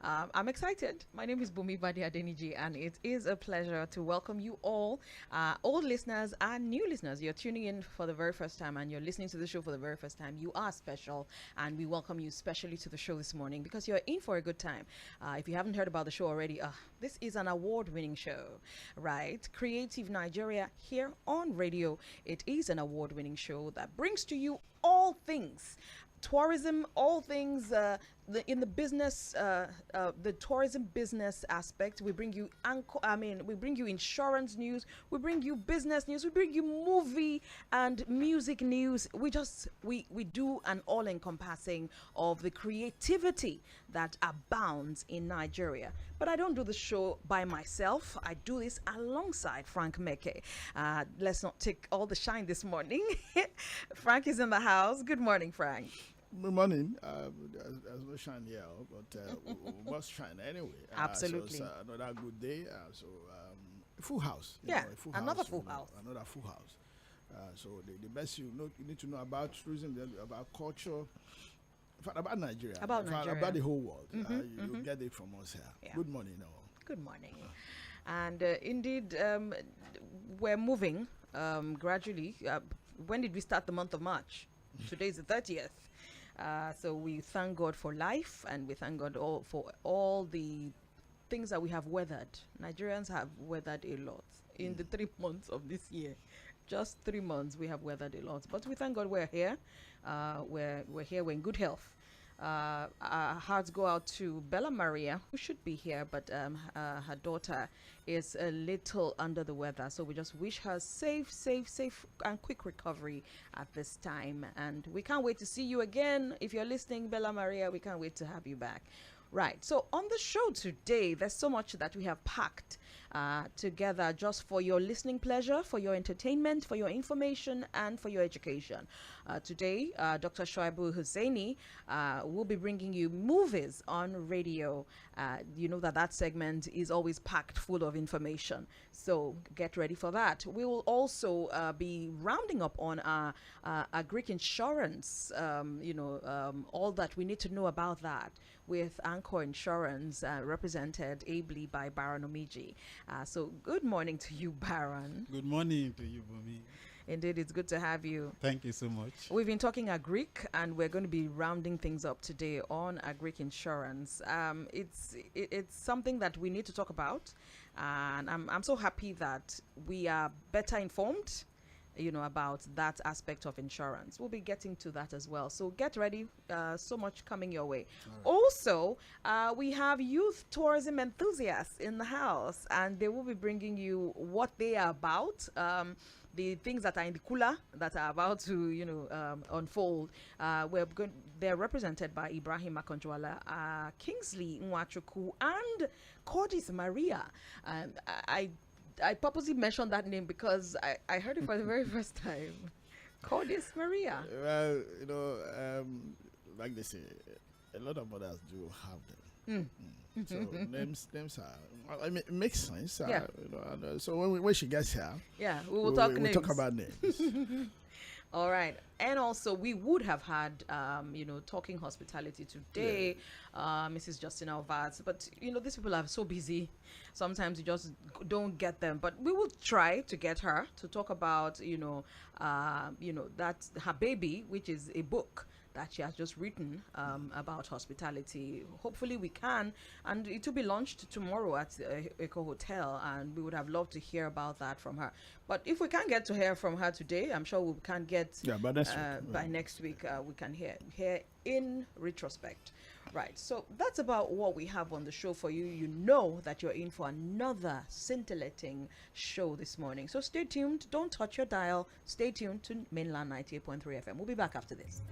I'm excited. My name is Bunmi Bade, and it is a pleasure to welcome you all, old listeners and new listeners. You're tuning in for the very first time and you're listening to the show for the very first time. You are special, and we welcome you specially to the show this morning because you're in for a good time. If you haven't heard about the show already, this is an award-winning show, right? Creative Nigeria here on radio. It is an award-winning show that brings to you all things tourism, all things in the business, the tourism business aspect. We bring you we bring you insurance news, we bring you business news, we bring you movie and music news. We do an all-encompassing of the creativity that abounds in Nigeria. But I don't do the show by myself. I do this alongside Frank Meke. Let's not take all the shine this morning. Frank is in the house. Good morning, Frank. Good morning. There's no shine here, but we must shine anyway. Absolutely. So it's another good day. Full house. Another full house. Another full house. So the best you need to know about tourism, about culture, in fact, about Nigeria. About the whole world. You get it from us here. Yeah. Good morning, all. Good morning. And indeed, we're moving gradually. When did we start the month of March? Today is the 30th. So we thank God for life, and we thank God for all the things that we have weathered. Nigerians have weathered a lot in the 3 months of this year. Just 3 months we have weathered a lot. But we thank God we're here. We're here. We're in good health. Our hearts go out to Bella Maria, who should be here, but her daughter is a little under the weather. So we just wish her safe and quick recovery at this time. And we can't wait to see you again. If you're listening, Bella Maria, we can't wait to have you back. Right. So on the show today, there's so much that we have packed together just for your listening pleasure, for your entertainment, for your information, and for your education. Today, Dr. Shoaibu Hussaini will be bringing you movies on radio. You know that segment is always packed full of information. So get ready for that. We will also be rounding up on our Greek insurance, all that we need to know about that with Anchor Insurance, represented ably by Baron Omiji. So good morning to you, Baron. Good morning to you, Bunmi. Indeed, it's good to have you. Thank you so much. We've been talking Agric, and we're going to be rounding things up today on Agric Insurance. It's something that we need to talk about, and I'm so happy that we are better informed about that aspect of insurance. We'll be getting to that as well. So get ready. So much coming your way. Right. Also, we have youth tourism enthusiasts in the house, and they will be bringing you what they are about. The things that are in the cooler that are about to, unfold. They're represented by Ibrahim Makonjwala, Kingsley Nwachuku, and Cordis Maria. I purposely mentioned that name because I heard it for the very first time. Cordis Maria. Well, like they say, a lot of mothers do have them. So names are. I mean, it makes sense. Yeah. So when she gets here, we will talk names. We'll talk about names. All right. And also, we would have had, talking hospitality today, Mrs. Justina Ovaz. But, these people are so busy. Sometimes you just don't get them. But we will try to get her to talk about, that her baby, which is a book that she has just written about hospitality. Hopefully we can, and it will be launched tomorrow at Eco Hotel, and we would have loved to hear about that from her. But if we can't get to hear from her today, I'm sure we can get by next week we can hear in retrospect. Right, so that's about what we have on the show for you. You know that you're in for another scintillating show this morning, so stay tuned. Don't touch your dial. Stay tuned to Mainland 98.3 FM. We'll be back after this.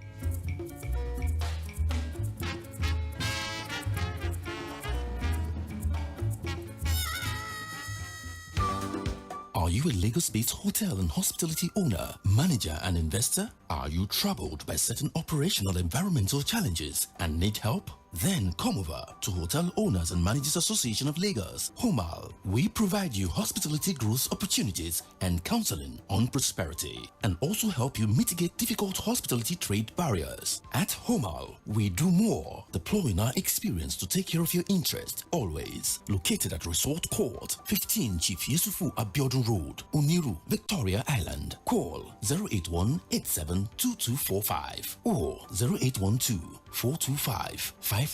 Are you a Lagos-based hotel and hospitality owner, manager and investor? Are you troubled by certain operational environmental challenges and need help? Then come over to Hotel Owners and Managers Association of Lagos, HOMAL. We provide you hospitality growth opportunities and counseling on prosperity, and also help you mitigate difficult hospitality trade barriers. At HOMAL, we do more, deploying our experience to take care of your interest, always. Located at Resort Court, 15 Chief Yusufu Abiodun Road, Uniru, Victoria Island. Call 081-872245 or 0812-425-5995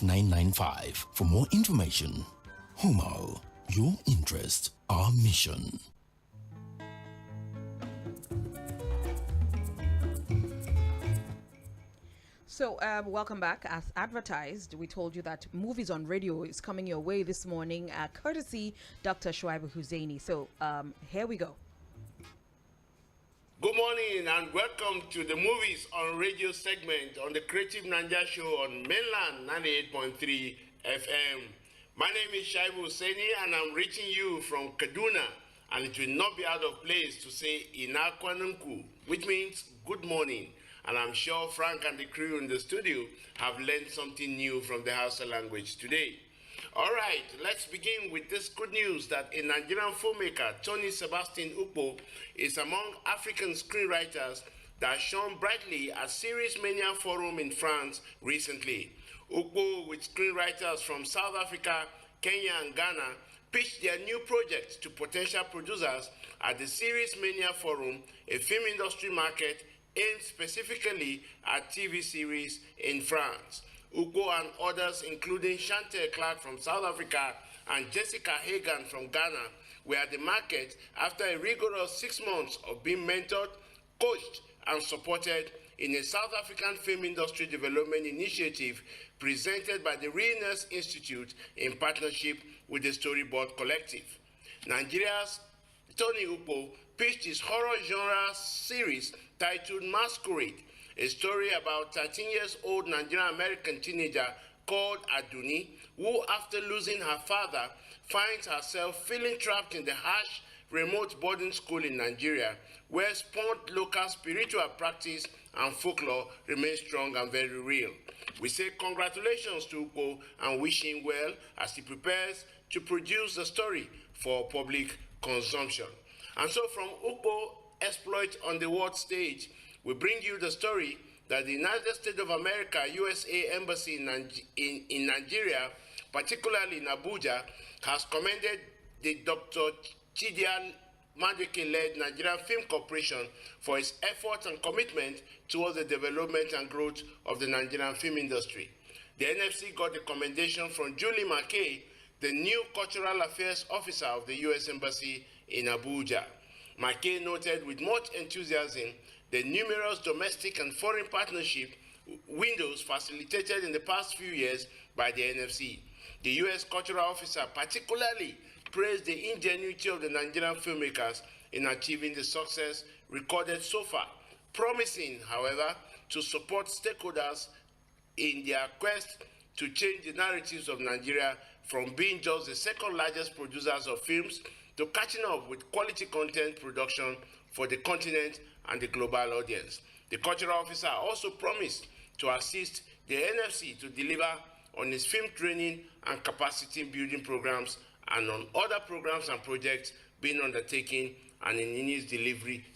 for more information. HOMAL, your interest, our mission. So, welcome back. As advertised, we told you that Movies on Radio is coming your way this morning, courtesy Dr. Shuaibu Husseini. So, here we go. Good morning and welcome to the Movies on Radio segment on the Creative Naija show on mainland 98.3 FM. My name is Shuaibu Husseini and I'm reaching you from Kaduna, and it will not be out of place to say Inakwanunku, which means good morning. And I'm sure Frank and the crew in the studio have learned something new from the Hausa language today. All right, let's begin with this good news that a Nigerian filmmaker, Tony Sebastian Ukpo, is among African screenwriters that shone brightly at Series Mania Forum in France recently. Ukpo, with screenwriters from South Africa, Kenya, and Ghana, pitched their new project to potential producers at the Series Mania Forum, a film industry market aimed specifically at TV series in France. Ugo and others, including Chantel Clark from South Africa and Jessica Hagan from Ghana, were at the market after a rigorous 6 months of being mentored, coached, and supported in a South African film industry development initiative presented by the Realness Institute in partnership with the Storyboard Collective. Nigeria's Tony Ukpo pitched his horror genre series titled Masquerade, a story about 13-year-old Nigerian-American teenager called Aduni, who, after losing her father, finds herself feeling trapped in the harsh, remote boarding school in Nigeria, where spurned local spiritual practice and folklore remain strong and very real. We say congratulations to Ukpo and wish him well as he prepares to produce the story for public consumption. And so from Ukpo exploit on the world stage, we bring you the story that the United States of America, USA Embassy in Nigeria, particularly in Abuja, has commended the Dr. Chidia Madike-led Nigerian Film Corporation for its efforts and commitment towards the development and growth of the Nigerian film industry. The NFC got the commendation from Julie Meke, the new Cultural Affairs Officer of the U.S. Embassy in Abuja. Meke noted with much enthusiasm the numerous domestic and foreign partnership windows facilitated in the past few years by the NFC. The U.S. Cultural Officer particularly praised the ingenuity of the Nigerian filmmakers in achieving the success recorded so far, promising, however, to support stakeholders in their quest to change the narratives of Nigeria from being just the second largest producers of films to catching up with quality content production for the continent and the global audience. The cultural officer also promised to assist the NFC to deliver on its film training and capacity building programs and on other programs and projects being undertaken and in its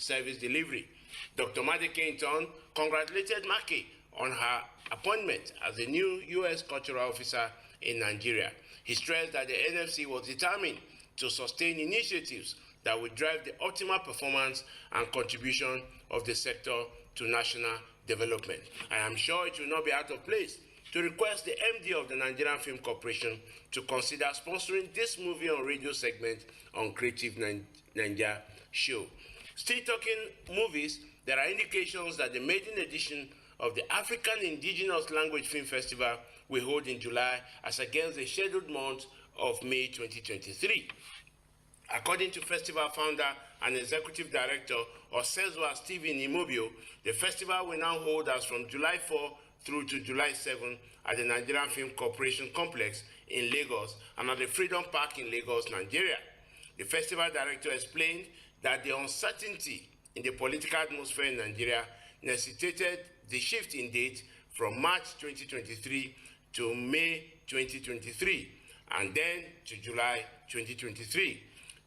service delivery. Dr. Madike in turn congratulated Meke on her appointment as the new U.S. cultural officer in Nigeria. He stressed that the NFC was determined to sustain initiatives that will drive the optimal performance and contribution of the sector to national development. I am sure it will not be out of place to request the MD of the Nigerian Film Corporation to consider sponsoring this movie on radio segment on Creative Naija show. Still talking movies, there are indications that the maiden edition of the African Indigenous Language Film Festival will hold in July as against the scheduled month of May 2023. According to festival founder and executive director Osezwa Stephen Imobio, the festival will now hold as from July 4 through to July 7 at the Nigerian Film Corporation Complex in Lagos and at the Freedom Park in Lagos, Nigeria. The festival director explained that the uncertainty in the political atmosphere in Nigeria necessitated the shift in date from March 2023 to May 2023, and then to July 2023.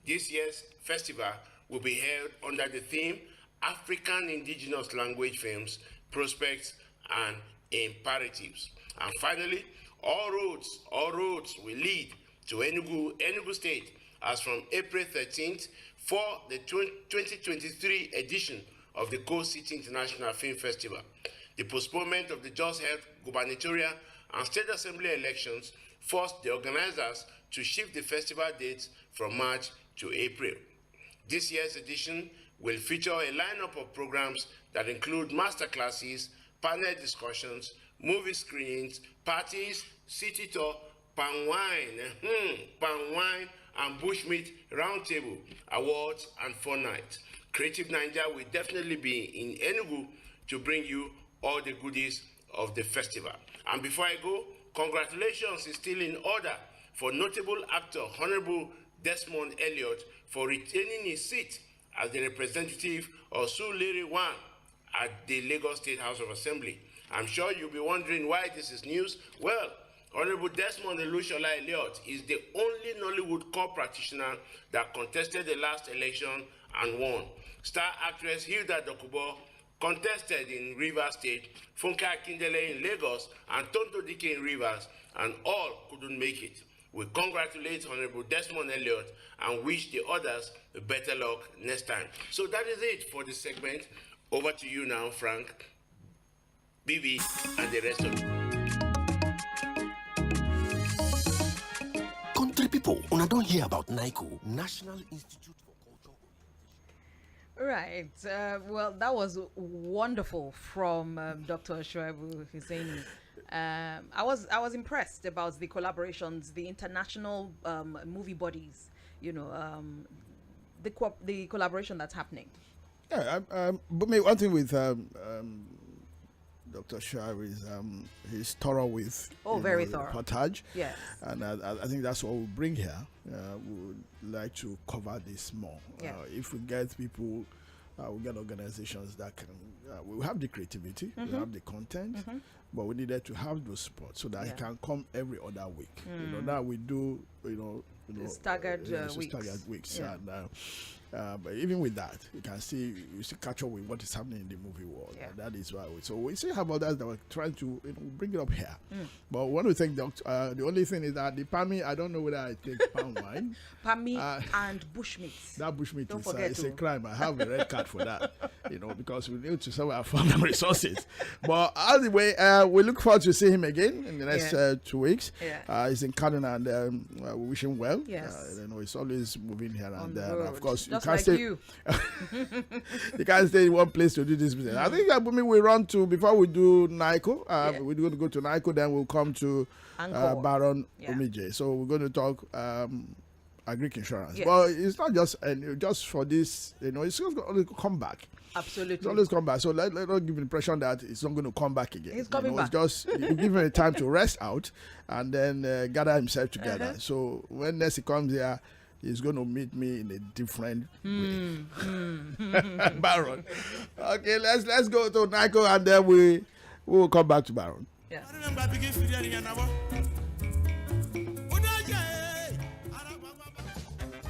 This year's festival will be held under the theme African Indigenous Language Films, Prospects and Imperatives. And finally, all roads will lead to Enugu State as from April 13th for the 2023 edition of the Coast City International Film Festival. The postponement of the just held gubernatorial and state assembly elections forced the organizers to shift the festival dates from March to April. This year's edition will feature a lineup of programs that include masterclasses, panel discussions, movie screenings, parties, city tour, palm wine, and bushmeat roundtable, awards, and fun night. Creative Naija will definitely be in Enugu to bring you all the goodies of the festival. And before I go, congratulations is still in order for notable actor Honorable Desmond Elliott for retaining his seat as the representative of Sulere 1 at the Lagos State House of Assembly. I'm sure you'll be wondering why this is news. Well, Honorable Desmond Elushola Elliott is the only Nollywood core practitioner that contested the last election and won. Star actress Hilda Dokubo contested in Rivers State, Funke Akindele in Lagos, and Tonto Dike in Rivers, and all couldn't make it. We congratulate Honorable Desmond Elliott and wish the others better luck next time. So that is it for this segment. Over to you now, Frank, Bibi, and the rest of you. Country people, una don't hear about NICO, National Institute for Culture. Right. Well, that was wonderful from Dr. Shoaibu Hussaini. I was impressed about the collaborations, the international movie bodies, the collaboration that's happening. Yeah, but maybe one thing with Dr. Shah is he's thorough with very thorough reportage. Yes, and I think that's what we bring here. We would like to cover this more. Yeah. If we get people, we get organizations that can. We have the creativity, we have the content, but we needed to have those spots so that it can come every other week. Now we do staggered weeks. Staggered weeks, Yeah. and. But even with that, you still catch up with what is happening in the movie world. Yeah. And that is why we still have others that we're trying to bring it up here. But when we think the only thing is that the Pami, I don't know whether I take palm wine. Pami and bushmeat. That bushmeat Don't is forget it's a to. crime. I have a red card for that, because we need to sell our farm resources. But anyway, we look forward to see him again in the next 2 weeks. Yeah. He's in Kaduna, and we wish him well. Yes. He's always moving here and there. road. Of course, Just you can't like stay. you. You can't stay in one place to do this business. I think Bunmi will run to before we do NICO. We're going to go to NICO, then we'll come to Baron Omije. So we're going to talk agric insurance. Yes. But it's not just for this. It's going to come back. Absolutely. It's always come back. So let's not give the impression that it's not going to come back again. He's coming back. It's just you give him a time to rest out and then gather himself together. So when next he comes here, he's going to meet me in a different way. Baron. Okay, let's go to NICO and then we will come back to Baron. Yeah.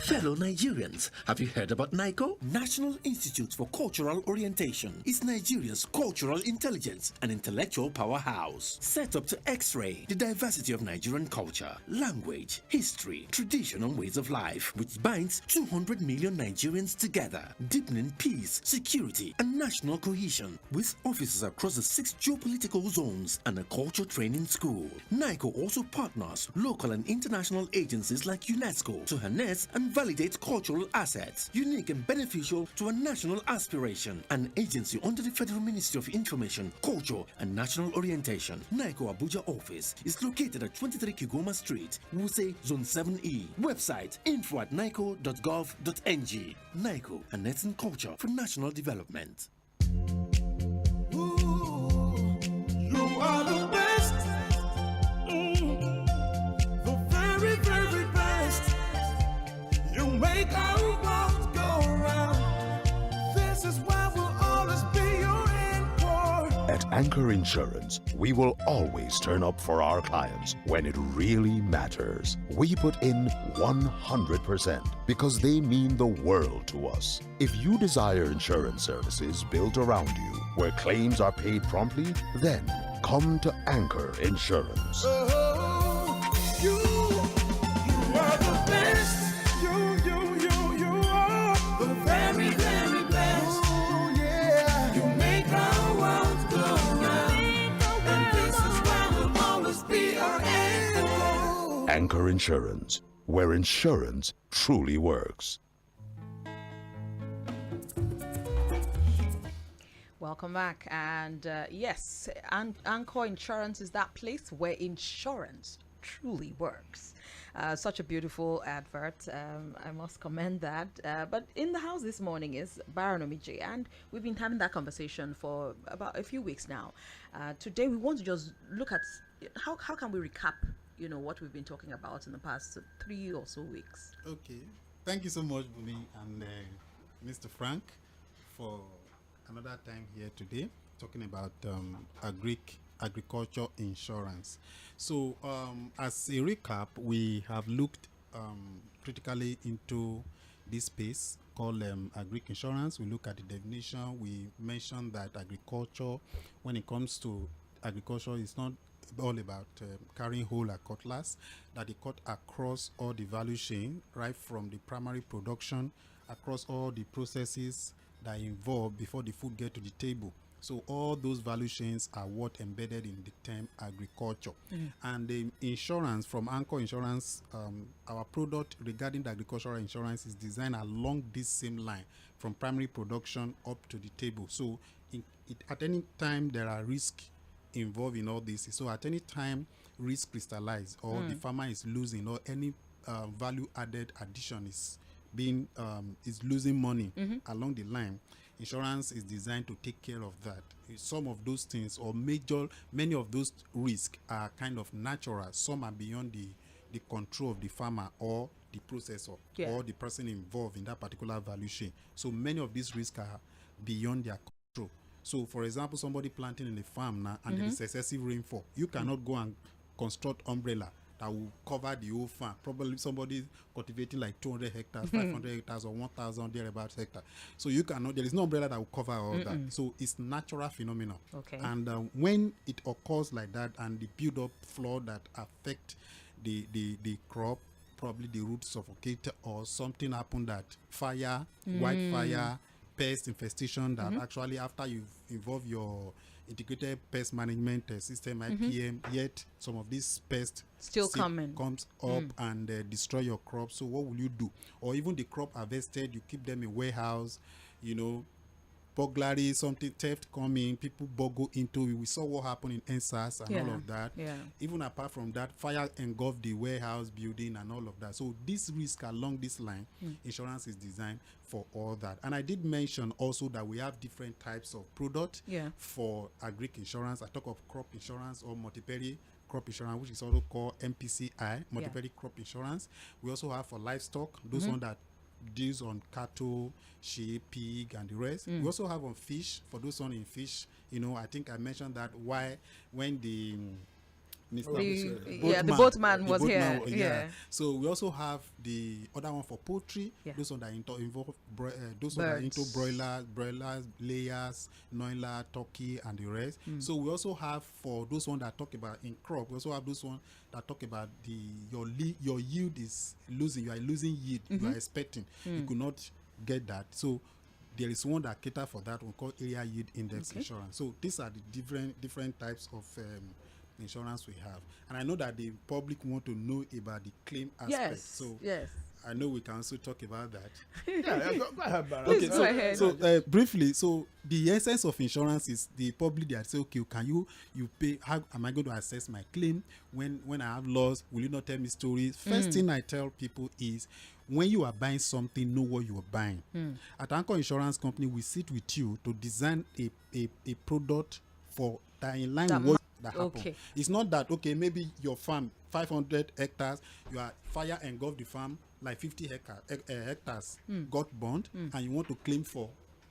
Fellow Nigerians, have you heard about NICO? National Institute for Cultural Orientation is Nigeria's cultural intelligence and intellectual powerhouse. Set up to X-ray the diversity of Nigerian culture, language, history, tradition and ways of life, which binds 200 million Nigerians together, deepening peace, security and national cohesion, with offices across the 6 geopolitical zones and a culture training school. NICO also partners local and international agencies like UNESCO to harness and validate cultural assets, unique and beneficial to a national aspiration. An agency under the Federal Ministry of Information, Culture and National Orientation. NICO Abuja office is located at 23 Kigoma Street, Wuse, Zone 7E. Website info@nico.gov.ng. NICO, harnessing culture for national development. You are the best. The very, very best. You make our world go round. This is why we'll always be your anchor. At Anchor Insurance, we will always turn up for our clients when it really matters. We put in 100% because they mean the world to us. If you desire insurance services built around you, where claims are paid promptly, then come to Anchor Insurance. You are the best. You are the very, very best. Oh, yeah. You make our world go round. And this is why we'll always be our anchor. Anchor Insurance, where insurance truly works. Welcome back. And yes, Anchor Insurance is that place where insurance truly works. Such a beautiful advert. I must commend that. But in the house this morning is Baron Omije, and we've been having that conversation for about a few weeks now. Today we want to just look at how can we recap, what we've been talking about in the past 3 or so weeks. Okay. Thank you so much, Bunmi and Mr. Frank, for another time here today, talking about agriculture insurance. So, as a recap, we have looked critically into this space called agric insurance. We look at the definition. We mentioned that agriculture, when it comes to agriculture, is not all about carrying whole or cutlass, that it cut across all the value chain, right from the primary production, across all the processes that are involved before the food get to the table. So all those value chains are what embedded in the term agriculture. And the insurance from Anchor Insurance, our product regarding the agricultural insurance is designed along this same line, from primary production up to the table. So at any time there are risks involved in all this. So at any time risk crystallize, or the farmer is losing, or any value added addition is losing money along the line, insurance is designed to take care of that. Some of those things, or many of those risks are kind of natural. Some are beyond the control of the farmer or the processor or the person involved in that particular value chain. So many of these risks are beyond their control. So for example, somebody planting in a farm now and there is excessive rainfall, you cannot go and construct umbrella that will cover the whole farm. Probably somebody cultivating like 200 hectares, 500 hectares, or 1,000 thereabouts hectares. So you cannot, there is no umbrella that will cover all that. So it's natural phenomenon. Okay. And when it occurs like that, and the build-up flood that affect the crop, probably the root suffocate, or something happened, that fire, wildfire, pest infestation, that actually after you've involved your integrated pest management system, IPM, yet some of these pests still comes up and destroy your crops. So what will you do? Or even the crop harvested, you keep them in warehouse, burglary, something, theft coming, people boggle into it. We saw what happened in NSAS and all of that. Even apart from that, fire engulfed the warehouse building and all of that. So this risk along this line, insurance is designed for all that. And I did mention also that we have different types of product for agric insurance. I talk of crop insurance or multi-peril crop insurance, which is also called MPCI, multi-peril crop insurance. We also have for livestock, those one that deals on cattle, sheep, pig, and the rest. We also have on fish, for those on in fish. I think I mentioned that when the the boatman was here. So we also have the other one for poultry. Those one that involve those one that are into broilers, layers, noiler, turkey, and the rest. So we also have, for those one that talk about in crop, we also have those one that talk about your yield is losing. You are losing yield. You are expecting. You could not get that. So there is one that cater for that one called area yield index insurance. So these are the different types of insurance we have. And I know that the public want to know about the claim aspect. So I know we can also talk about that. Go ahead, Baron. Please go ahead. So briefly, so the essence of insurance is the public that say, okay, can you pay? How am I going to assess my claim when I have loss? Will you not tell me stories? First thing I tell people is, when you are buying something, know what you are buying. At Anchor Insurance Company, we sit with you to design a product for that in line with what that happen. It's not that, okay, maybe your farm 500 hectares, you are fire engulfed the farm, like 50 hectares got burned, and you want to claim for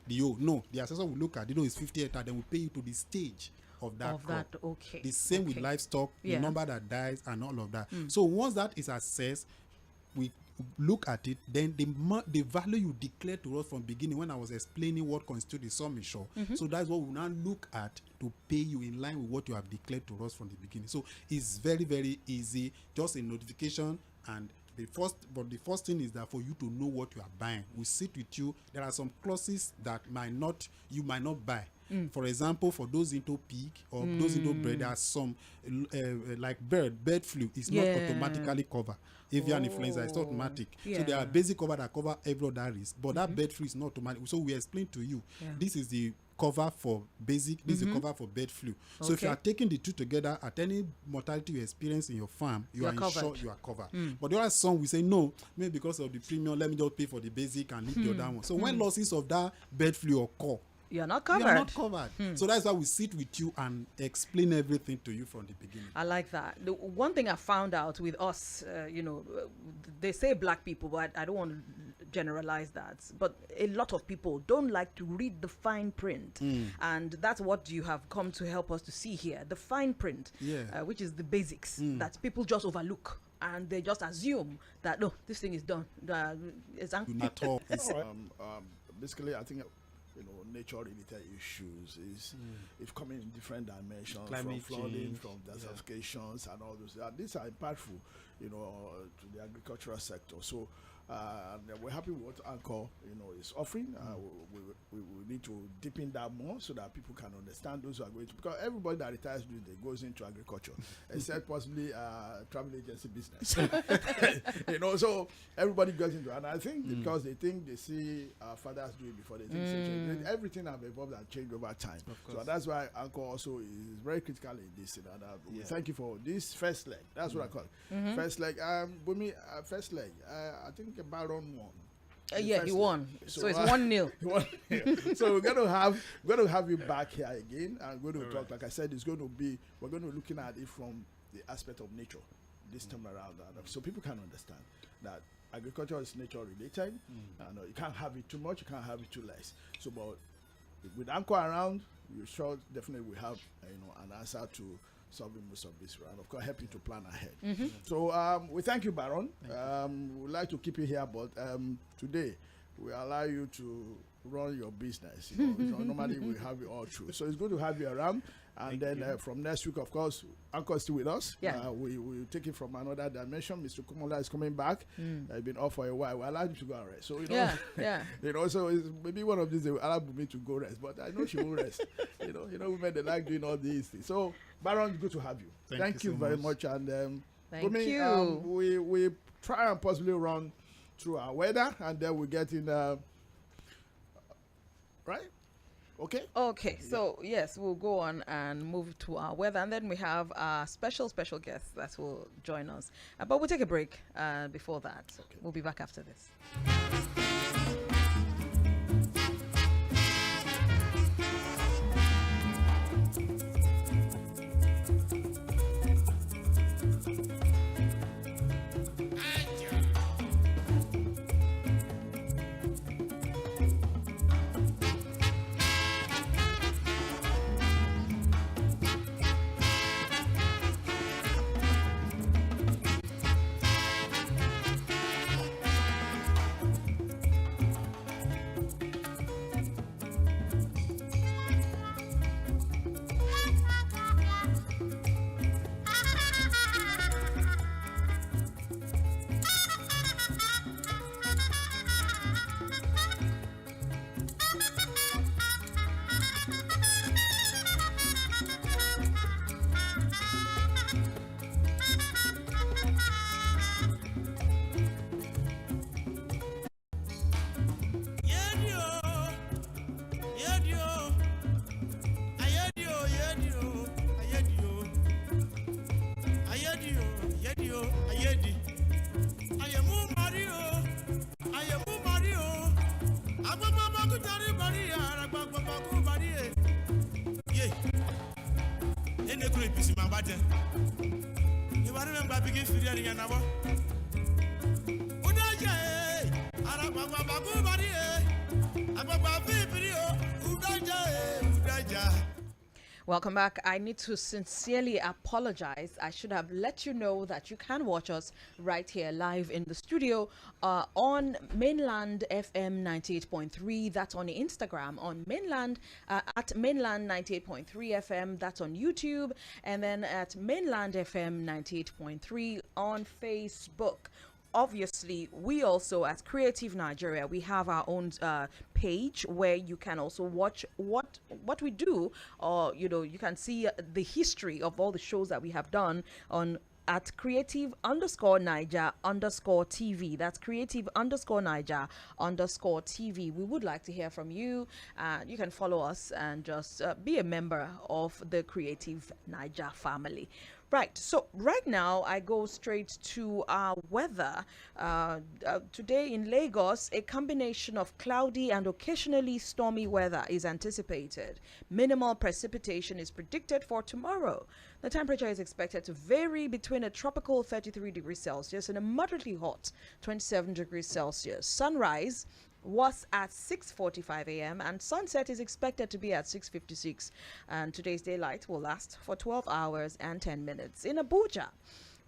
the whole. No, the assessor will look at, it's 50 hectares, then we pay you to the stage of that crop. Okay. The same with livestock, the number that dies and all of that. So once that is assessed, we look at it, then the value you declare to us from beginning when I was explaining what constitutes the sum insured. So that's what we now look at to pay you in line with what you have declared to us from the beginning. So it's very, very easy, just a notification. And the first thing is that for you to know what you are buying, we sit with you. There are some clauses that you might not buy. For example, for those into pig or those into bird, there are some like bird flu is not automatically covered. Avian influenza is automatic. So there are basic cover that cover every other risk, but that bird flu is not automatic. So we explain to you, this is the cover for basic, this is the cover for bird flu. So if you are taking the two together, at any mortality you experience in your farm, you are insured, you are covered. But there are some we say no, maybe because of the premium, let me just pay for the basic and leave the other one. So when losses of that bird flu occur, you're not covered. You are not covered. So that's why we sit with you and explain everything to you from the beginning. I like that. The one thing I found out with us, they say black people, but I don't want to generalize that. But a lot of people don't like to read the fine print. And that's what you have come to help us to see here. The fine print, which is the basics that people just overlook. And they just assume that, no, this thing is done. It's not all. Basically, I think nature-related issues is if coming in different dimensions, climate from flooding, change, from desertifications, and all those. These are impactful, to the agricultural sector. So we're happy with what Anchor, is offering. We need to deepen that more so that people can understand those who are going to, because everybody that retires today goes into agriculture, except possibly travel agency business. So everybody goes into, and I think because they think they see our fathers do it before they think change. Everything have evolved and changed over time. So that's why Anchor also is very critical in this. We thank you for this first leg. That's what I call it. First leg. Bunmi, first leg. I think Baron won. He won. So it's 1-0. So we're gonna have you back here again, and we're going to talk. Like I said, we're going to be looking at it from the aspect of nature this time around, so people can understand that agriculture is nature related. You can't have it too much, you can't have it too less. So, but with Anchor around, you sure definitely will have an answer to solving most of this, and of course help you to plan ahead. So we thank you, Baron. We'd like to keep you here, but today we allow you to run your business. Normally we have you all through, so it's good to have you around. And then from next week, of course, Uncle is still with us. We take it from another dimension. Mr. Kumola is coming back. He's been off for a while. We allowed him to go and rest. So so it's maybe one of these they will allow me to go rest, but I know she will rest. Women they like doing all these things. So Baron, good to have you. Thank you so very much. And thank you. We try and possibly run through our weather, and then we get in right. Okay. So yes, we'll go on and move to our weather, and then we have our special guest that will join us. But we'll take a break before that. We'll be back after this. Welcome back. I need to sincerely apologize. I should have let you know that you can watch us right here live in the studio on Mainland FM 98.3. That's on Instagram, on Mainland at Mainland 98.3 FM. That's on YouTube, and then at Mainland FM 98.3 on Facebook. Obviously, we also at Creative Nigeria, we have our own page where you can also watch what we do, or you can see the history of all the shows that we have done on at creative_Naija_TV. That's creative_Naija_TV. We would like to hear from you. You can follow us and just be a member of the Creative Naija family. Right, so right now I go straight to our weather. Today in Lagos, a combination of cloudy and occasionally stormy weather is anticipated. Minimal precipitation is predicted for tomorrow. The temperature is expected to vary between a tropical 33 degrees Celsius and a moderately hot 27 degrees Celsius. Sunrise was at 6:45 a.m. and sunset is expected to be at 6:56, and today's daylight will last for 12 hours and 10 minutes. In Abuja,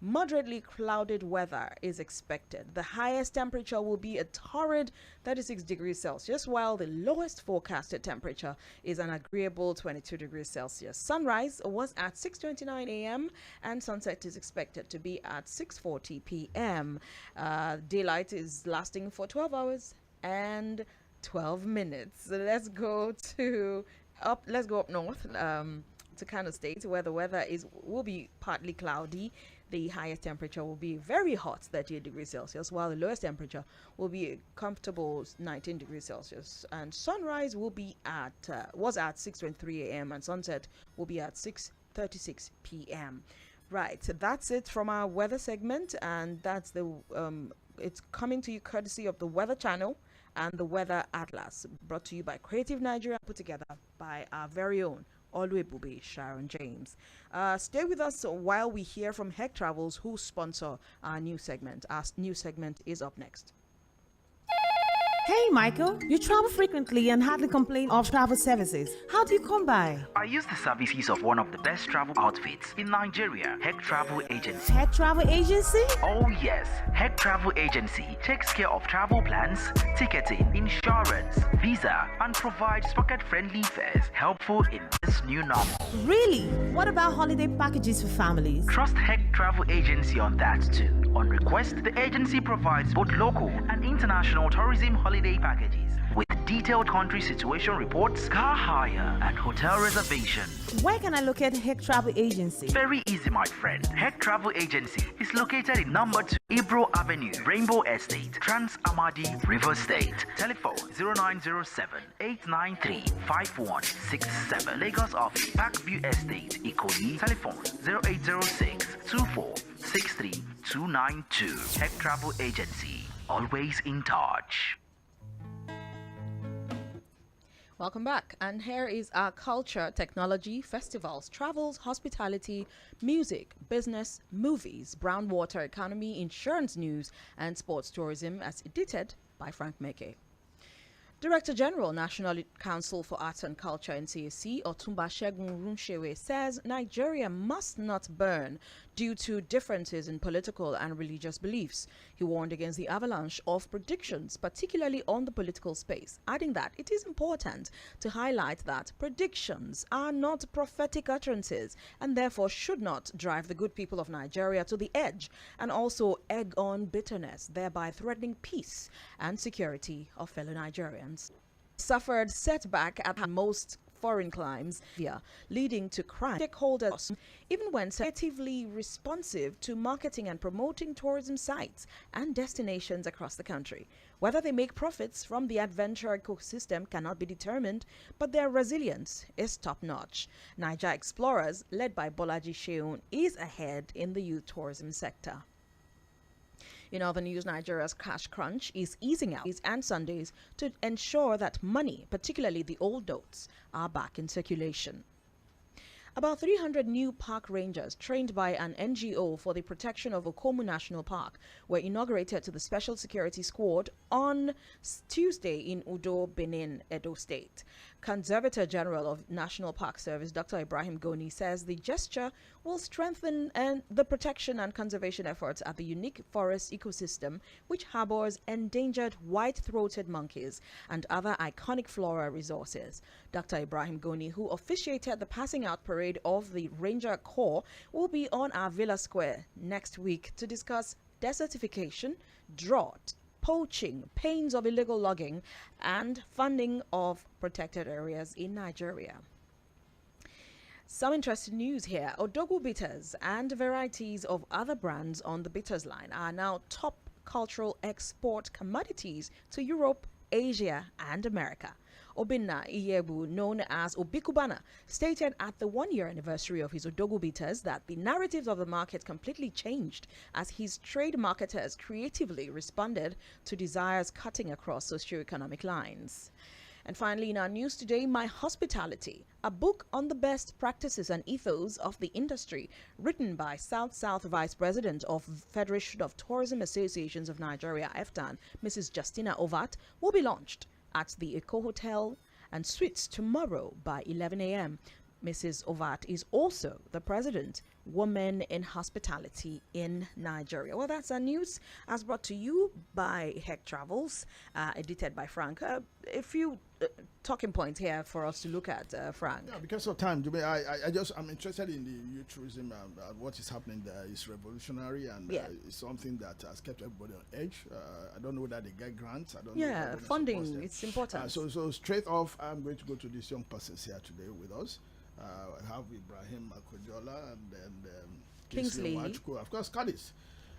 moderately clouded weather is expected. The highest temperature will be a torrid 36 degrees Celsius, while the lowest forecasted temperature is an agreeable 22 degrees Celsius. Sunrise was at 6:29 a.m. and sunset is expected to be at 6:40 p.m. Daylight is lasting for 12 hours and 12 minutes. So let's go up north to Kano State, where the weather will be partly cloudy. The highest temperature will be very hot, 38 degrees Celsius, while the lowest temperature will be a comfortable 19 degrees Celsius. And sunrise will be was at 6:23 a.m. and sunset will be at 6:36 p.m. Right, that's it from our weather segment, and that's it's coming to you courtesy of the Weather Channel and the Weather Atlas, brought to you by Creative Nigeria, put together by our very own Oluebube Sharon James. Stay with us while we hear from Heck Travels, who sponsor our new segment. Our new segment is up next. Hey, Michael, you travel frequently and hardly complain of travel services. How do you come by? I use the services of one of the best travel outfits in Nigeria, Heck Travel Agency. Heck Travel Agency? Oh yes, Heck Travel Agency takes care of travel plans, ticketing, insurance, visa, and provides pocket-friendly fares helpful in this new normal. Really? What about holiday packages for families? Trust Heck Travel Agency on that too. On request, the agency provides both local and international tourism holiday packages with detailed country situation reports, car hire, and hotel reservation. Where can I locate Heck Travel Agency? Very easy, my friend. Heck Travel Agency is located in number 2 Ibro Avenue, Rainbow Estate, Trans Amadi, River State. Telephone 0907-893-5167. Lagos office, Parkview Estate, Ikoyi. Telephone 0806-2463-292. Heck Travel Agency, always in touch. Welcome back, and here is our culture, technology, festivals, travels, hospitality, music, business, movies, brown water economy, insurance news, and sports tourism, as edited by Frank Meke. Director General, National Council for Arts and Culture, NCAC, Otumba Segun Runshewe, says Nigeria must not burn due to differences in political and religious beliefs. He warned against the avalanche of predictions, particularly on the political space, adding that it is important to highlight that predictions are not prophetic utterances and therefore should not drive the good people of Nigeria to the edge and also egg on bitterness, thereby threatening peace and security of fellow Nigerians. Suffered setback at most foreign climes, leading to crime. Stakeholders, even when selectively responsive to marketing and promoting tourism sites and destinations across the country. Whether they make profits from the adventure ecosystem cannot be determined, but their resilience is top-notch. Naija Explorers, led by Bolaji Sheun, is ahead in the youth tourism sector. In other news, Nigeria's cash crunch is easing out and Sundays to ensure that money, particularly the old notes, are back in circulation. About 300 new park rangers trained by an NGO for the protection of Okomu National Park were inaugurated to the Special Security Squad on Tuesday in Udo, Benin, Edo State. Conservator General of National Park Service, Dr. Ibrahim Goni, says the gesture will strengthen the protection and conservation efforts at the unique forest ecosystem, which harbors endangered white-throated monkeys and other iconic flora resources. Dr. Ibrahim Goni, who officiated the passing out parade of the Ranger Corps, will be on our Villa Square next week to discuss desertification, drought, poaching, pains of illegal logging, and funding of protected areas in Nigeria. Some interesting news here. Odogwu bitters and varieties of other brands on the bitters line are now top cultural export commodities to Europe, Asia, and America. Obinna Iyebu, known as Obikubana, stated at the one-year anniversary of his Odogwu bitters that the narratives of the market completely changed as his trade marketers creatively responded to desires cutting across socioeconomic lines. And finally, in our news today, My Hospitality, a book on the best practices and ethos of the industry, written by South Vice President of Federation of Tourism Associations of Nigeria, FTAN, Mrs. Justina Ovat, will be launched at the Eco Hotel and Suites tomorrow by 11 a.m. Mrs. Ovat is also the president, Women in Hospitality in Nigeria. Well, that's our news as brought to you by Heck Travels, edited by Frank. A few talking points here for us to look at, Frank. Yeah, because of time, I'm interested in the youth tourism and what is happening there is revolutionary and it's something that has kept everybody on edge. I don't know whether they get grants. I don't know. Yeah, funding, it's important. So straight off, I'm going to go to these young persons here today with us. I have Ibrahim Akojola and then Kingsley. Wachko. Of course, Cadiz.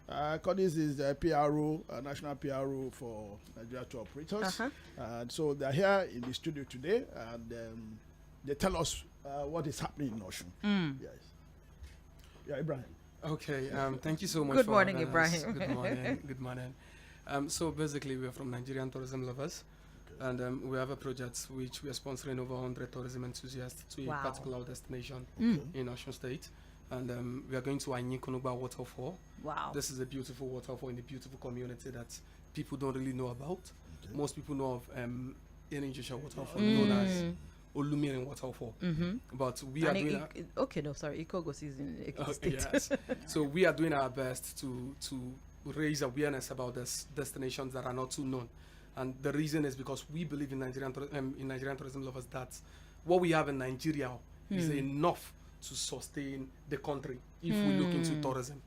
Cadiz is the PRO, National PRO for Nigeria Tour Operators. And so they're here in the studio today and they tell us what is happening in Osun. Yes. Yeah, Ibrahim. Okay, thank you so much. Good morning, Ibrahim. Good morning. Good morning. So basically, we are from Nigerian Tourism Lovers. And we have a project which we are sponsoring over 100 tourism enthusiasts to a particular destination in Osun State. And we are going to Anyikonuba Waterfall. Wow. This is a beautiful waterfall in a beautiful community that people don't really know about. Most people know of Irinjisha Waterfall, known as Olumirin Waterfall. But we are doing... Ikogos is in Ekiti State. Yes. So we are doing our best to raise awareness about these destinations that are not too known. And the reason is because we believe in Nigerian tourism lovers that what we have in Nigeria is enough to sustain the country if we look into tourism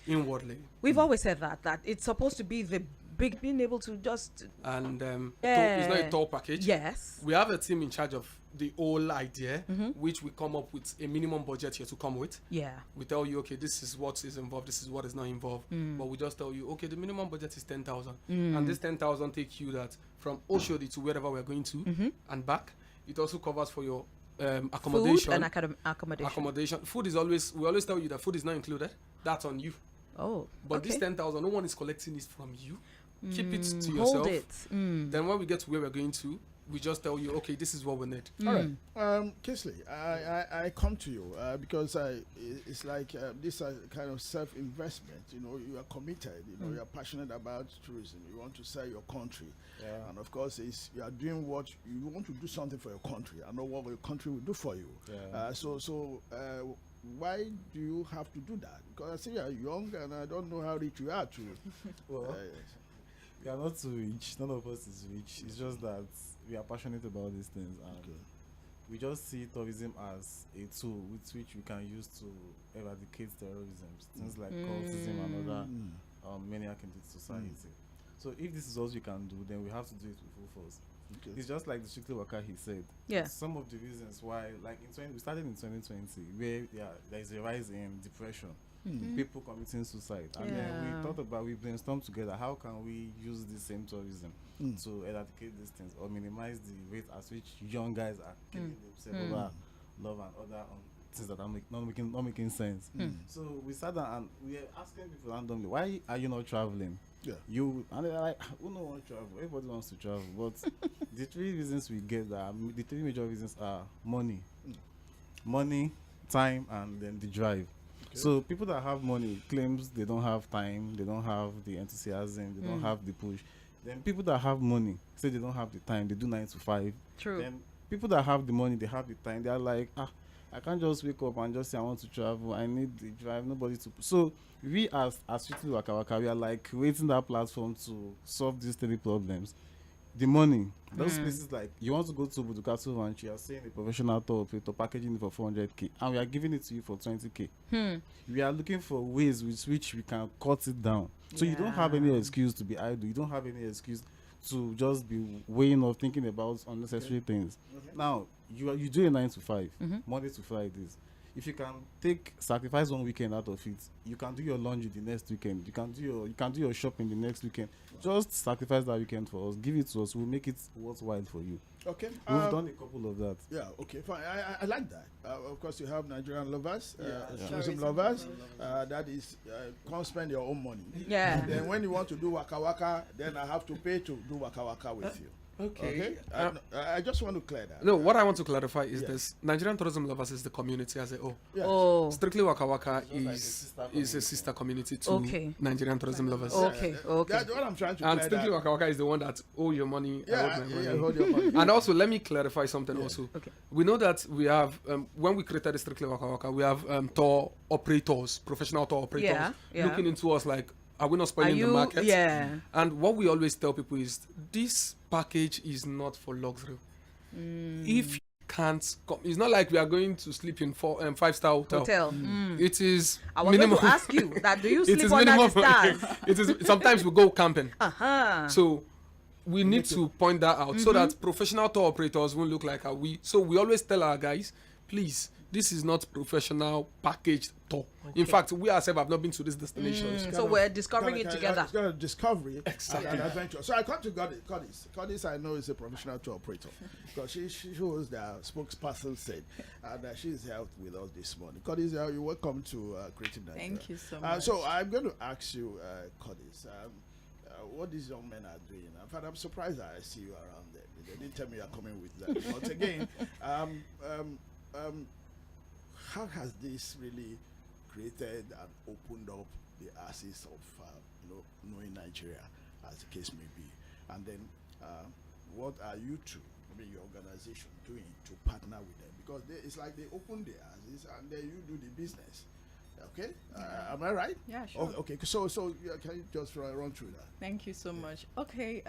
inwardly. We've always said that it's supposed to be the big, being able to just... And it's not a tour package. Yes. We have a team in charge of the whole idea, which we come up with a minimum budget here to come with. Yeah. We tell you, okay, this is what is involved, this is what is not involved. But we just tell you, okay, the minimum budget is 10,000. And this 10,000 take you that from Oshodi to wherever we're going to and back. It also covers for your accommodation. Food and accommodation. Food is always, we always tell you that food is not included. That's on you. Oh, But this 10,000, no one is collecting it from you. Keep it to hold yourself. it. Then when we get to where we're going to, we just tell you, okay, this is what we need. All right. Kingsley, I come to you because it's like this kind of self-investment. You know, you are committed. You know, you are passionate about tourism. You want to sell your country. And of course, you are doing what you want to do something for your country. I know what your country will do for you. So why do you have to do that? Because I see you are young and I don't know how rich you are too. Well, we are not too rich. None of us is rich. It's just that we are passionate about these things and we just see tourism as a tool with which we can use to eradicate terrorism, things like cultism and other maniac in the society. So if this is all we can do, then we have to do it with full force. It's just like the Strictly Waka he said. Yeah. Some of the reasons why, like we started in 2020, where there is a rise in depression, people committing suicide, and then we brainstormed together how can we use the same tourism to eradicate these things or minimize the rate at which young guys are killing themselves over love and other things that are not making sense. So we sat down and we are asking people randomly, why are you not traveling? And they're like, who don't want to travel? Everybody wants to travel. But the three reasons we get that, the three major reasons are money, time and then the drive. So people that have money claims they don't have time, they don't have the enthusiasm, they don't have the push. Then people that have money say they don't have the time, they do 9 to 5. True. Then people that have the money, they have the time, they are like, I can't just wake up and just say I want to travel. I need the drive, nobody to. So we as Strictly Waka Waka, we are like creating that platform to solve these 3 problems. The money, those places like you want to go to Budukatu Ranch, you are saying a professional tour operator packaging it for 400k, and we are giving it to you for 20k. We are looking for ways with which we can cut it down. So you don't have any excuse to be idle. You don't have any excuse to just be weighing or thinking about unnecessary things. Now you do a 9 to 5, Monday to Fridays. If you can sacrifice one weekend out of it, you can do your laundry the next weekend. You can do your shopping the next weekend. Just sacrifice that weekend for us. Give it to us. We'll make it worthwhile for you. Okay. We've done a couple of that. Yeah, okay, fine. I like that. Of course, you have Nigerian lovers, tourism lovers. That is, come spend your own money. Yeah. Then when you want to do Waka Waka, then I have to pay to do Waka Waka with you. Okay. I just want to clear that. No, what I want to clarify is this: Nigerian tourism lovers is the community as a whole. Yes. Oh. Strictly Waka Waka is a sister community to Nigerian tourism lovers. Okay. That's what I'm trying to And clear Strictly that. Waka Waka is the one that owe your money. I owe my money. hold your money. And also, let me clarify something also. Okay. We know that we have, when we created the Strictly Waka Waka, we have tour operators, professional tour operators, looking into us like, are we not spoiling the market? Yeah. And what we always tell people is, this package is not for luxury. If you can't come, it's not like we are going to sleep in 5-star hotel. It is I was going to ask you that. Do you sleep under the stars? It is sometimes we go camping. So we need to point that out so that professional tour operators won't look like we. So we always tell our guys, please, this is not professional packaged tour. In fact, we ourselves have not been to these destinations. So we're discovering it together. It's got a discovery Exactly. and an adventure. So I come to Codice. Codice, I know, is a professional tour operator because she was the spokesperson said, and she's helped with us this morning. Codice, you're welcome to Creative Nigeria. Thank you so much. So I'm going to ask you, Codice, what these young men are doing. In fact, I'm surprised that I see you around there. They didn't tell me you're coming with them. But again, how has this really created and opened up the axis of knowing Nigeria, as the case may be? And then what are you two, your organization, doing to partner with them? Because it's like they open their axis and then you do the business. Okay, am I right? Yeah, sure. Okay, so can you just run through that? Thank you so much. Okay,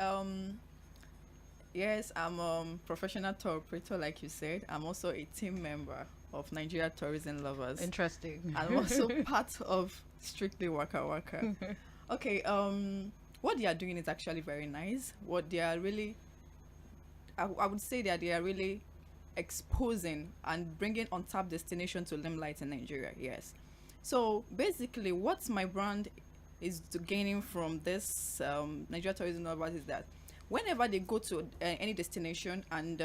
yes, I'm a professional tour operator, like you said. I'm also a team member of Nigeria Tourism Lovers. Interesting. I'm also part of Strictly Waka Waka. Okay, what they are doing is actually very nice. What they are really, I would say that they are really exposing and bringing on-top destination to limelight in Nigeria, yes. So basically what my brand is gaining from this Nigeria Tourism Lovers is that whenever they go to any destination and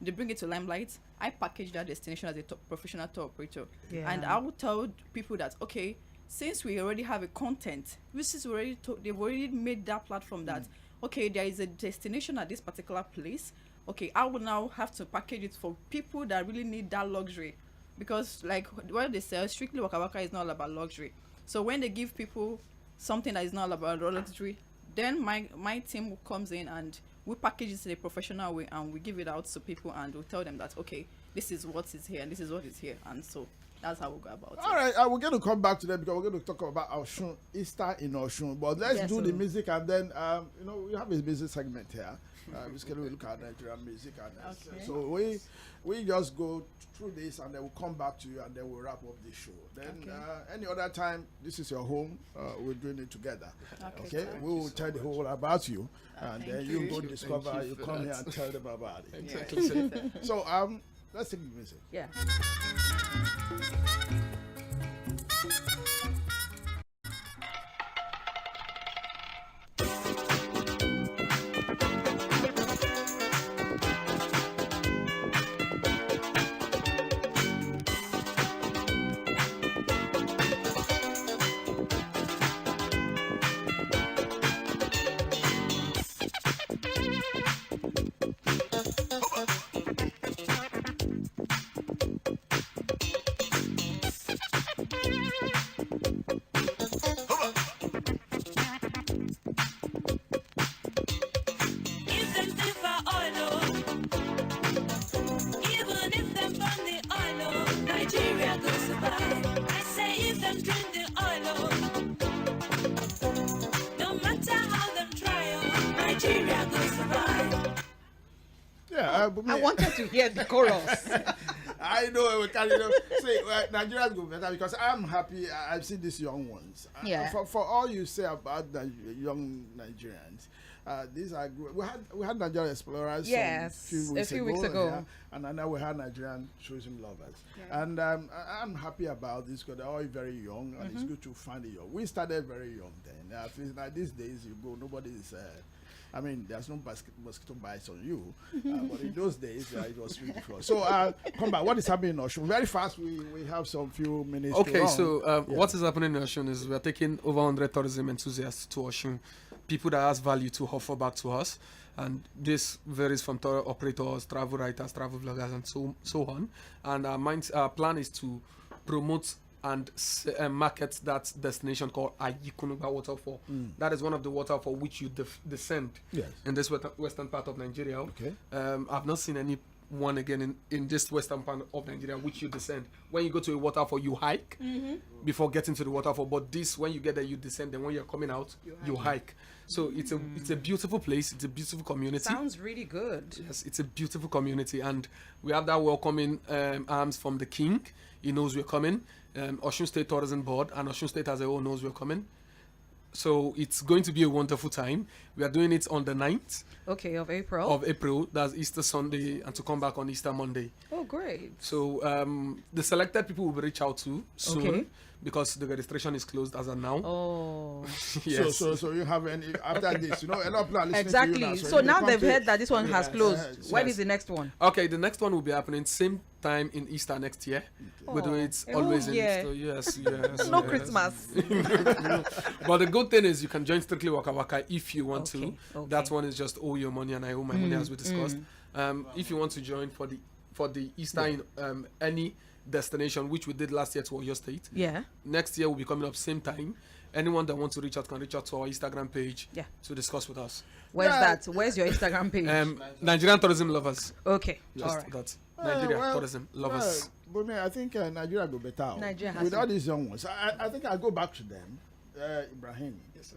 they bring it to limelight, I package that destination as a professional tour operator. Yeah. And I will tell people that, okay, since we already have a content, they've already made that platform that, okay, there is a destination at this particular place. Okay, I will now have to package it for people that really need that luxury. Because like what they say, Strictly Waka Waka is not all about luxury. So when they give people something that is not about luxury, then my team comes in and we package it in a professional way and we give it out to people and we tell them that, okay, this is what is here and this is what is here. And so that's how we go about it. All right, we're going to come back to that because we're going to talk about Oshun, Easter in Oshun. But let's do the music and then, we have a music segment here. Basically, we look at Nigerian music. And so we just go through this and then we'll come back to you and then we'll wrap up the show. Then any other time, this is your home. We're doing it together. Okay? We will tell the whole about you. And then you go discover, you come here and tell them about it. Exactly. So let's take the music. Yeah. I wanted to hear the chorus. I know we can, say Nigerians go better because I'm happy. I've seen these young ones. Yeah. For all you say about the young Nigerians, these are good. We had Nigerian explorers. Yes, a few weeks ago. Yeah, and now we had Nigerian tourism lovers. Yeah. And I'm happy about this because they're all very young, and it's good to find it young. We started very young then. Like these days, you go, nobody is. I mean, there's no mosquito bites on you, but in those days, it was really difficult. So, come back. What is happening in Osun? Very fast, we have some few minutes. Okay, so what is happening in Osun is we are taking over 100 tourism enthusiasts to Osun, people that has value to offer back to us, and this varies from tour operators, travel writers, travel bloggers, and so on. And our plan is to promote and market that destination called Ayikunuba waterfall. That is one of the waterfall which you descend in this western part of Nigeria. Okay. I've not seen any one again in this western part of Nigeria which you descend. When you go to a waterfall, you hike before getting to the waterfall. But this, when you get there, you descend. And when you're coming out, you hike. So it's a beautiful place. It's a beautiful community. Sounds really good. Yes, it's a beautiful community, and we have that welcoming arms from the king. He knows we're coming. Osun State Tourism Board and Osun State as a whole knows we're coming. So it's going to be a wonderful time. We are doing it on the 9th. Okay, of April. That's Easter Sunday, and to come back on Easter Monday. Oh, great. So the selected people will be reached out to soon because the registration is closed as of now. Oh. Yes. So you have any after this, a lot of people are listening exactly. to you now. So now they've heard that this one has closed. When is the next one? Okay, the next one will be happening same time in Easter next year. We do it always in Easter. Yes. No Christmas. But the good thing is you can join Strictly Waka Waka if you want to. Okay. That one is just owe your money and I owe my money, as we discussed. If you want to join for the Easter in any destination, which we did last year to Oyo State. Yeah. Next year will be coming up same time. Anyone that wants to reach out can reach out to our Instagram page to discuss with us. Where's that? Where's your Instagram page? Nigerian Tourism Lovers. Okay. Just all right. that. Nigeria Tourism Lovers. But I think Nigeria go better. Nigeria has with all these young ones. I think I'll go back to them. Ibrahim. Yes, sir.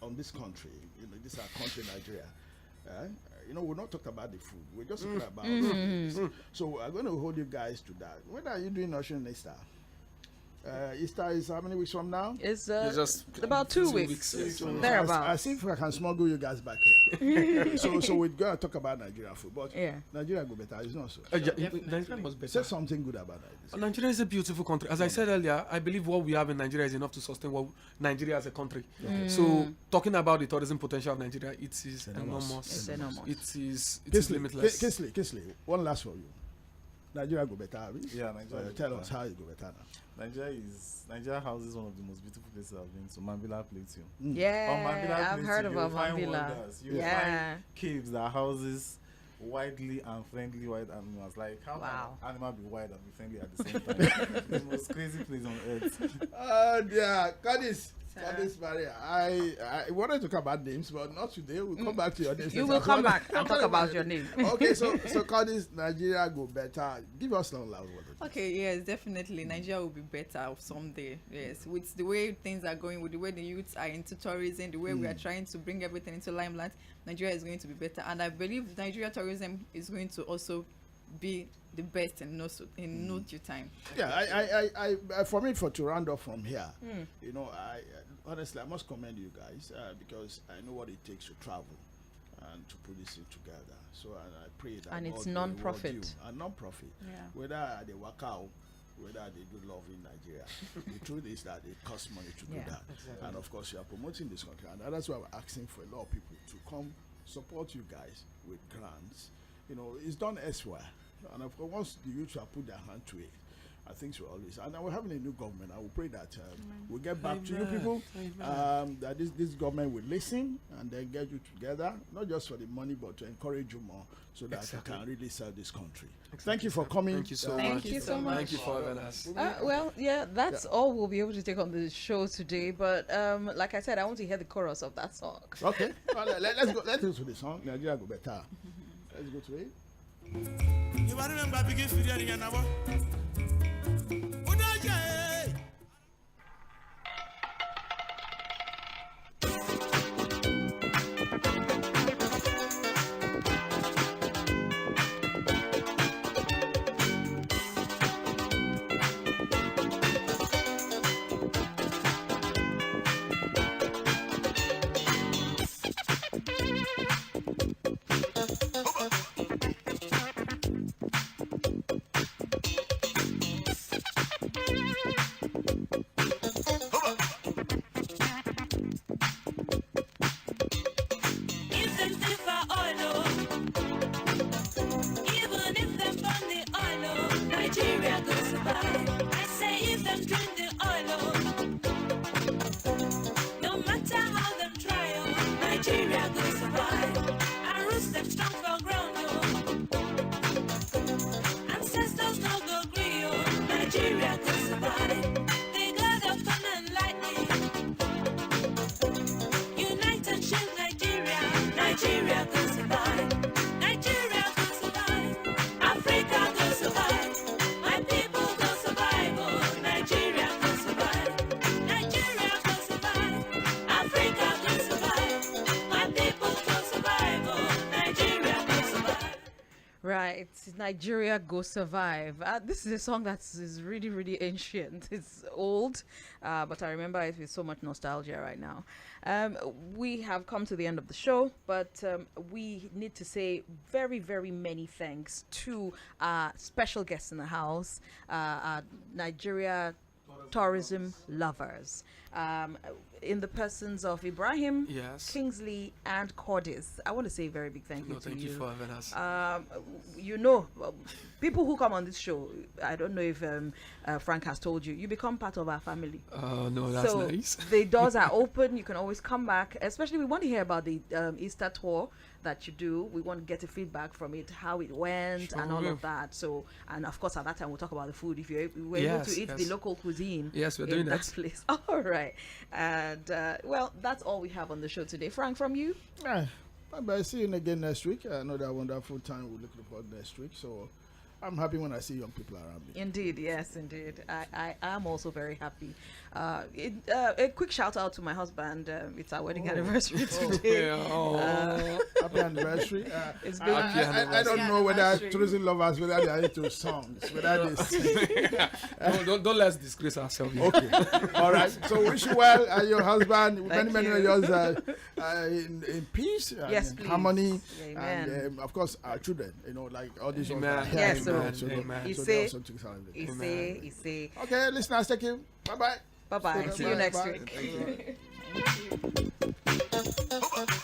On this country, this is our country, Nigeria. We're not talking about the food. We're just talking about food. So I'm going to hold you guys to that. When are you doing Ocean Easter? Easter is how many weeks from now? It's just about 2 weeks. Thereabouts. I see if I can smuggle you guys back here. so we're going to talk about Nigeria food. But Nigeria go better. It's not so. Nigeria must better. Say something good about Nigeria. Nigeria is a beautiful country. As I said earlier, I believe what we have in Nigeria is enough to sustain what Nigeria as a country. So talking about the tourism potential of Nigeria, it is enormous. It's enormous. It is limitless. Kisley, one last for you. Nigeria go better. Yeah, Nigeria. Tell us how it go better now. Nigeria houses one of the most beautiful places I've been to, Mambila Plateau. Yeah, I've heard about Mambila. You find caves that houses widely and friendly wild animals. Like how can an animal be wild and be friendly at the same time? The most crazy place on earth. Oh dear, Candice Maria, I wanted to talk about names, but not today. We'll come back to your names. You will come back and talk about your name. Okay, so Candice, Nigeria go better. Give us some loud words. Okay, yes, definitely. Nigeria will be better someday. Yes, with the way things are going, with the way the youths are into tourism, the way we are trying to bring everything into limelight, Nigeria is going to be better. And I believe Nigeria tourism is going to also be the best in no due time. Yeah, I for me, to round off from here, I honestly, I must commend you guys because I know what it takes to travel and to put this thing together. So I pray that. And it's non-profit. Non-profit. Yeah. Whether they work out, whether they do love in Nigeria, the truth is that it costs money to do that. Exactly. And of course, you are promoting this country, and that's why we're asking for a lot of people to come support you guys with grants. It's done elsewhere. And of course, once the youth have put their hand to it, I think so always. And we're having a new government. I will pray that we'll get back to you people. That this government will listen and then get you together, not just for the money, but to encourage you more so that you can really serve this country. Thank you for coming. Thank you so much. Thank you so much. Thank you for having us. That's all we'll be able to take on the show today. But like I said, I want to hear the chorus of that song. Okay. Let's go. Let's go to the song. Nigeria go better. Let's go to it. You remember big Fidel and Nabo? Nigeria will survive. Nigeria will survive. Africa will survive. My people will survive. Oh, Nigeria will survive. Nigeria will survive. Africa will survive. My people will survive. Oh, Nigeria will survive. Right, Nigeria Go Survive. This is a song that is really, really ancient. It's old, but I remember it with so much nostalgia right now. We have come to the end of the show, but we need to say very, very many thanks to our special guests in the house, our Nigeria tourism lovers. In the persons of Ibrahim, Yes. Kingsley, and Cordis. I want to say a very big thank you No, to thank you for having us. People who come on this show, I don't know if Frank has told you, you become part of our family. Oh, no, that's So nice. the doors are open. You can always come back. Especially, we want to hear about the Easter tour that you do. We want to get a feedback from it, how it went, and all of that. So, and of course, at that time, we'll talk about the food. If you were able to eat the local cuisine, yes, we're in doing that that. place. All right, and well, that's all we have on the show today. Frank, from you. Bye. See you again next week. Another wonderful time we're looking forward next week. So I'm happy when I see young people around me. Indeed, yes, indeed. I am also very happy. A quick shout out to my husband. It's our wedding anniversary today. Happy anniversary. It's been I don't know whether tourism lovers, whether they are into songs, whether they sing. Don't let's disgrace ourselves. Okay. All right. So wish you well and your husband, Thank many you. years in peace and Yes, in please. harmony. Amen. And of course, our children, like all these ones. Amen. are here, Yes, Amen. so Amen. so Ise- they also took celebrate. Ise. Okay, listeners, thank you. Bye-bye. Bye bye. See you next Bye. week. Thank you.